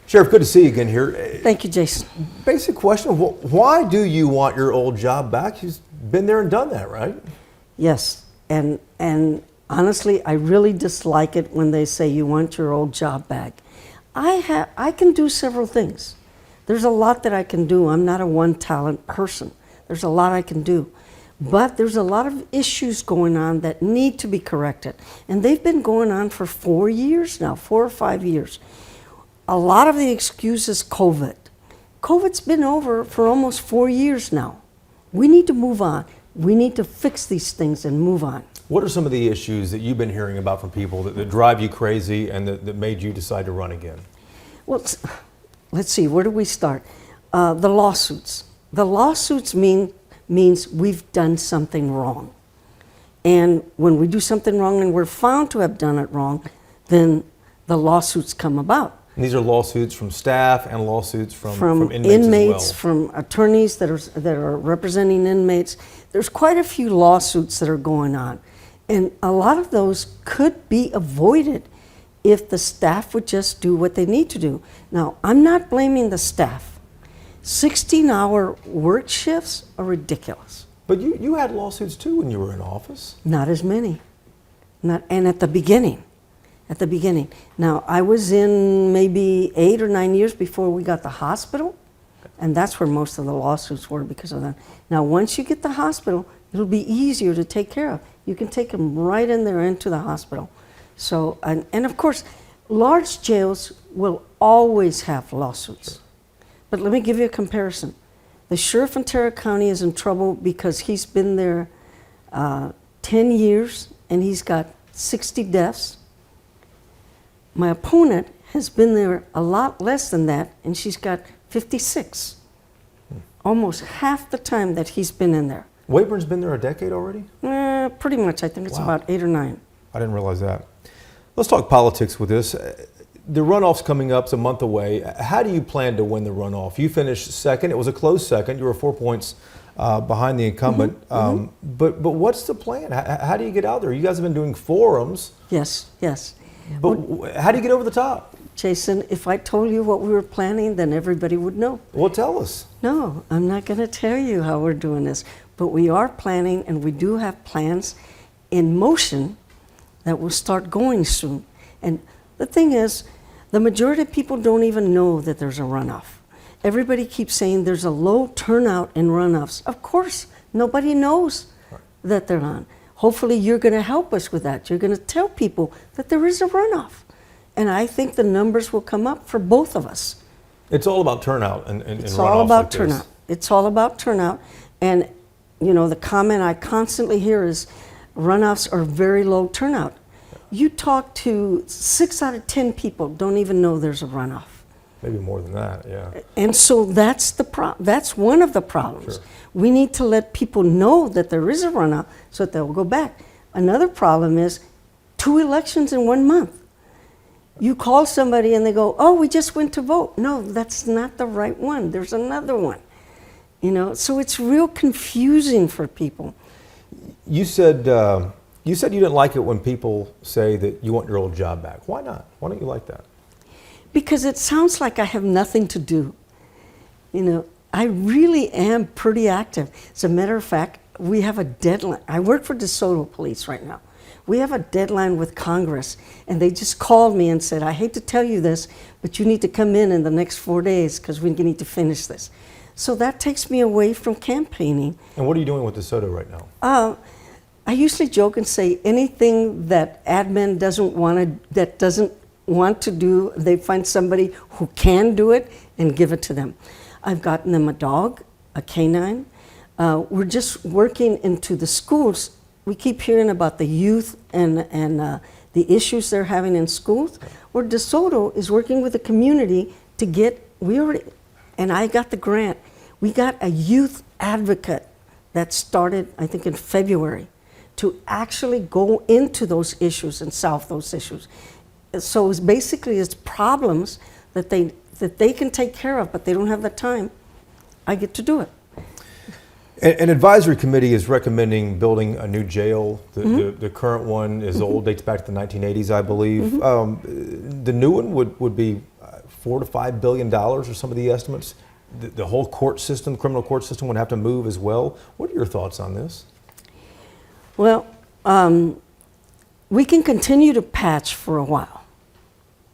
Sheriff, good to see you again here. Thank you, Jason. Basic question, why do you want your old job back? You've been there and done that, right? Yes, and honestly, I really dislike it when they say you want your old job back. I can do several things. There's a lot that I can do. I'm not a one-talent person. There's a lot I can do. But there's a lot of issues going on that need to be corrected. And they've been going on for 4 years now, 4 or 5 years. A lot of the excuse is COVID. COVID's been over for almost 4 years now. We need to move on. We need to fix these things and move on. What are some of the issues that you've been hearing about from people that drive you crazy and that made you decide to run again? Well, let's see, where do we start? The lawsuits. The lawsuits means we've done something wrong. And when we do something wrong and we're found to have done it wrong, then the lawsuits come about. And these are lawsuits from staff and lawsuits from inmates as well. From attorneys that are representing inmates. There's quite a few lawsuits that are going on. And a lot of those could be avoided if the staff would just do what they need to do. Now, I'm not blaming the staff. 16-hour work shifts are ridiculous. But you had lawsuits too when you were in office. Not as many. And at the beginning. Now, I was in maybe 8 or 9 years before we got the hospital, and that's where most of the lawsuits were because of that. Now, once you get the hospital, it'll be easier to take care of. You can take them right in there into the hospital. So, and of course, large jails will always have lawsuits. Sure. But let me give you a comparison. The sheriff in Tarrant County is in trouble because he's been there 10 years and he's got 60 deaths. My opponent has been there a lot less than that, and she's got 56. Almost half the time that he's been in there. Wayburn's been there a decade already? Pretty much. I think it's about 8 or 9. I didn't realize that. Let's talk politics with this. The runoff's coming up, it's a month away. How do you plan to win the runoff? You finished second. It was a close second. You were 4 points behind the incumbent. But what's the plan? How do you get out there? You guys have been doing forums. Yes. But how do you get over the top? Jason, if I told you what we were planning, then everybody would know. Well, tell us. No, I'm not going to tell you how we're doing this. But we are planning, and we do have plans in motion that will start going soon. And the thing is, the majority of people don't even know that there's a runoff. Everybody keeps saying there's a low turnout in runoffs. Of course, nobody knows that they're on. Hopefully you're going to help us with that. You're going to tell people that there is a runoff. And I think the numbers will come up for both of us. It's all about turnout and it's all about turnout. It's all about turnout. And, you know, the comment I constantly hear is runoffs are very low turnout. You talk to 6 out of 10 people don't even know there's a runoff. Maybe more than that, yeah. And so that's that's one of the problems. Sure. We need to let people know that there is a runoff so that they'll go back. Another problem is 2 elections in 1 month. You call somebody and they go, oh, we just went to vote. No, that's not the right one. There's another one. You know, so it's real confusing for people. You said you didn't like it when people say that you want your old job back. Why not? Why don't you like that? Because it sounds like I have nothing to do. You know, I really am pretty active. As a matter of fact, we have a deadline. I work for DeSoto Police right now. We have a deadline with Congress, and they just called me and said, I hate to tell you this, but you need to come in the next 4 days because we need to finish this. So that takes me away from campaigning. And what are you doing with DeSoto right now? I usually joke and say anything that admin doesn't want to do, they find somebody who can do it and give it to them. I've gotten them a dog, a canine. We're just working into the schools. We keep hearing about the youth and the issues they're having in schools. Where DeSoto is working with the community to get, and I got the grant. We got a youth advocate that started, I think, in February to actually go into those issues and solve those issues. So it's basically problems that they can take care of, but they don't have the time. I get to do it. An advisory committee is recommending building a new jail. The current one is old, dates back to the 1980s, I believe. The new one would be $4 to $5 billion are some of the estimates. The whole court system, criminal court system, would have to move as well. What are your thoughts on this? Well, we can continue to patch for a while.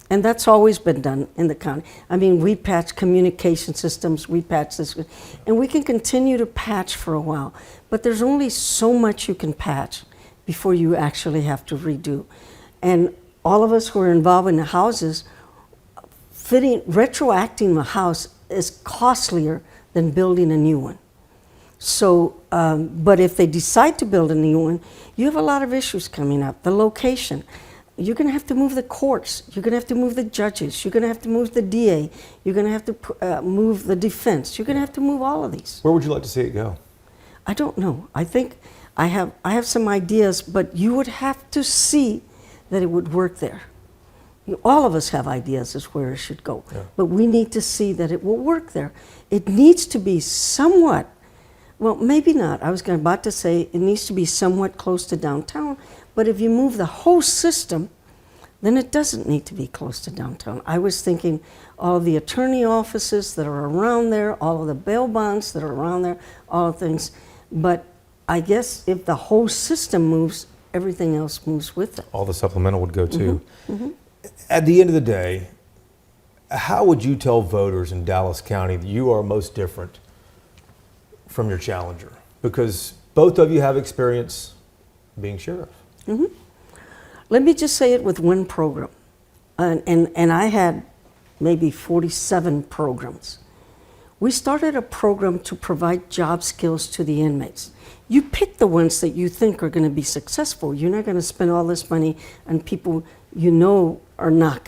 And that's always been done in the county. I mean, we patch communication systems, we patch this, and we can continue to patch for a while. But there's only so much you can patch before you actually have to redo. And all of us who are involved in the houses, retroacting a house is costlier than building a new one. So, but if they decide to build a new one, you have a lot of issues coming up. The location. You're going to have to move the courts. You're going to have to move the judges. You're going to have to move the DA. You're going to have to move the defense. You're going to have to move all of these. Where would you like to see it go? I don't know. I think I have some ideas, but you would have to see that it would work there. All of us have ideas as where it should go, but we need to see that it will work there. It needs to be somewhat, well, maybe not. I was about to say it needs to be somewhat close to downtown, but if you move the whole system, then it doesn't need to be close to downtown. I was thinking all of the attorney offices that are around there, all of the bail bonds that are around there, all of things. But I guess if the whole system moves, everything else moves with it. All the supplemental would go too. Mm-hmm. At the end of the day, how would you tell voters in Dallas County that you are most different from your challenger? Because both of you have experience being sheriff. Mm-hmm. Let me just say it with one program. And I had maybe 47 programs. We started a program to provide job skills to the inmates. You pick the ones that you think are going to be successful. You're not going to spend all this money on people you know are just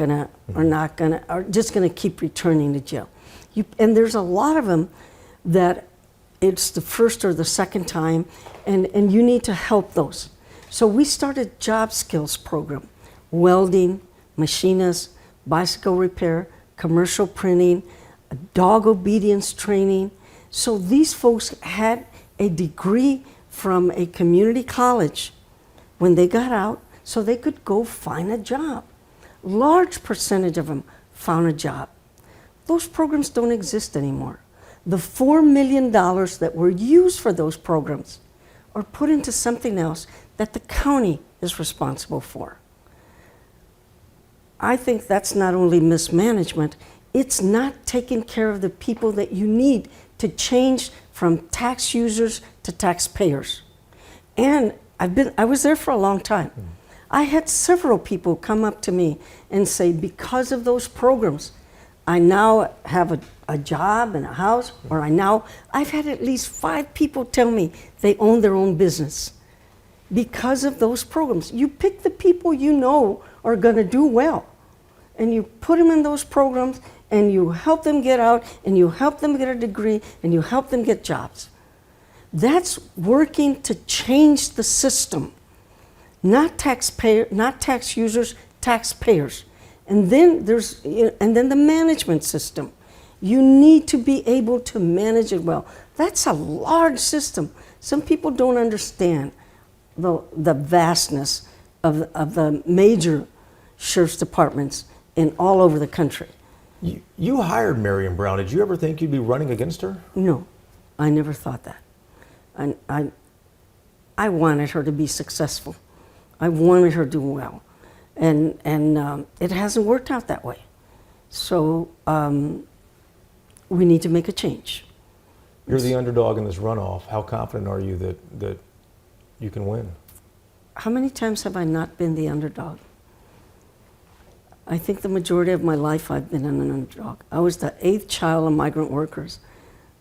going to keep returning to jail. And there's a lot of them that it's the first or the second time, and you need to help those. So we started job skills program, welding, machinist, bicycle repair, commercial printing, dog obedience training. So these folks had a degree from a community college when they got out, so they could go find a job. Large percentage of them found a job. Those programs don't exist anymore. The $4 million that were used for those programs are put into something else that the county is responsible for. I think that's not only mismanagement, it's not taking care of the people that you need to change from tax users to taxpayers. And I was there for a long time. I had several people come up to me and say, because of those programs, I now have a job and a house, or I've had at least 5 people tell me they own their own business because of those programs. You pick the people you know are going to do well, and you put them in those programs, and you help them get out, and you help them get a degree, and you help them get jobs. That's working to change the system. Not tax users, taxpayers. And then the management system. You need to be able to manage it well. That's a large system. Some people don't understand the vastness of the major sheriff's departments in all over the country. You hired Marian Brown. Did you ever think you'd be running against her? No, I never thought that. I wanted her to be successful. I wanted her to do well. And it hasn't worked out that way. So we need to make a change. You're the underdog in this runoff. How confident are you that you can win? How many times have I not been the underdog? I think the majority of my life I've been an underdog. I was the 8th child of migrant workers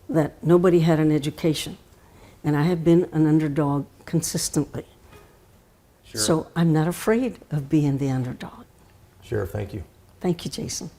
that nobody had an education. And I have been an underdog consistently. Sure. So I'm not afraid of being the underdog. Sheriff, thank you. Thank you, Jason.